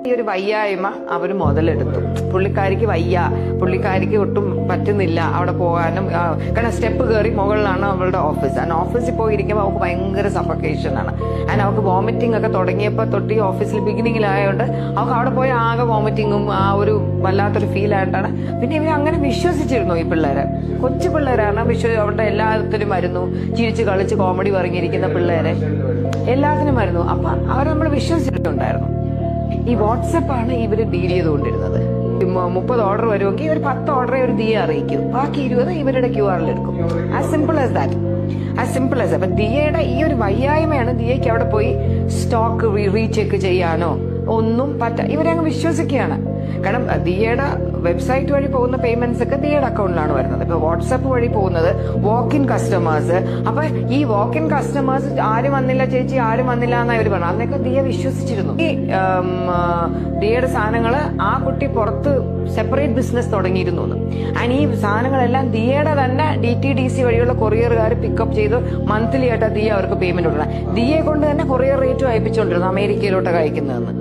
ഈ ഒരു വയ്യായ്മ അവർ മുതലെടുത്തു. പുള്ളിക്കാരിക്ക് വയ്യ, പുള്ളിക്കാരിക്ക് ഒട്ടും പറ്റുന്നില്ല അവിടെ പോകാനും. കാരണം സ്റ്റെപ്പ് കയറി മുകളിലാണ് അവളുടെ ഓഫീസ്. ആൻഡ് ഓഫീസിൽ പോയിരിക്കുമ്പോൾ അവൾക്ക് ഭയങ്കര സഫക്കേഷൻ ആണ്. ആൻഡ് അവൾക്ക് വോമിറ്റിംഗ് ഒക്കെ തുടങ്ങിയപ്പോൾ തൊട്ട് ഈ ഓഫീസിൽ ബിഗിനിങ്ങിലായതുകൊണ്ട് അവൾക്ക് അവിടെ പോയ ആകെ വോമിറ്റിങ്ങും ആ ഒരു വല്ലാത്തൊരു ഫീൽ ആയിട്ടാണ്. പിന്നെ ഇവർ അങ്ങനെ വിശ്വസിച്ചിരുന്നു ഈ പിള്ളേരെ. കൊച്ചു പിള്ളേരാണ് അവരുടെ എല്ലാത്തിനും വരുന്നു, ചിരിച്ച് കളിച്ച് കോമഡി പറഞ്ഞിരിക്കുന്ന പിള്ളേരെ എല്ലാത്തിനും വരുന്നു. അപ്പൊ അവർ നമ്മൾ വിശ്വസിച്ചിട്ടുണ്ടായിരുന്നു. ഈ വാട്സപ്പാണ് ഇവര് ഡീൽ ചെയ്തുകൊണ്ടിരുന്നത്. 30 ഓർഡർ വരുമെങ്കിൽ ഒരു 10 ഓർഡറെ ഒരു ദിയെ അറിയിക്കും, ബാക്കി 20 ഇവരുടെ QR-ൽ എടുക്കും. As simple as that, as simple as. അപ്പൊ ദിയയുടെ ഈ ഒരു വയ്യായ്മയാണ് ദിയയ്ക്ക് അവിടെ പോയി സ്റ്റോക്ക് റീചെക്ക് ചെയ്യാനോ ഒന്നും ഇവരെ അങ്ങ് വിശ്വസിക്കുകയാണ്. കാരണം ദിയയുടെ വെബ്സൈറ്റ് വഴി പോകുന്ന പേയ്മെന്റ്സ് ഒക്കെ ദിയയുടെ അക്കൗണ്ടിലാണ് വരുന്നത്. ഇപ്പൊ വാട്സാപ്പ് വഴി പോകുന്നത് വാക്ക് ഇൻ കസ്റ്റമേഴ്സ്. അപ്പൊ ഈ വാക്ക് ഇൻ കസ്റ്റമേഴ്സ് ആരും വന്നില്ല ചേച്ചി, ആരും വന്നില്ല എന്നാണ് ഇവർ പറഞ്ഞു. അന്നൊക്കെ ദിയ വിശ്വസിച്ചിരുന്നു. ഈ ദിയയുടെ സാധനങ്ങള് ആ കുട്ടി പുറത്ത് സെപ്പറേറ്റ് ബിസിനസ് തുടങ്ങിയിരുന്നു. ആൻഡ് ഈ സാധനങ്ങളെല്ലാം ദിയയുടെ തന്നെ DTDC വഴിയുള്ള കൊറിയറുകാർ പിക്കപ്പ് ചെയ്ത് മന്ത്ലി ആയിട്ട് ദിയ അവർക്ക് പേയ്മെന്റ് കൊടുക്കണം. ദിയെ കൊണ്ട് തന്നെ കൊറിയർ റേറ്റും അയപ്പിച്ചുകൊണ്ടിരുന്നു അമേരിക്കയിലോട്ടൊക്കെ അയക്കുന്നതെന്ന്.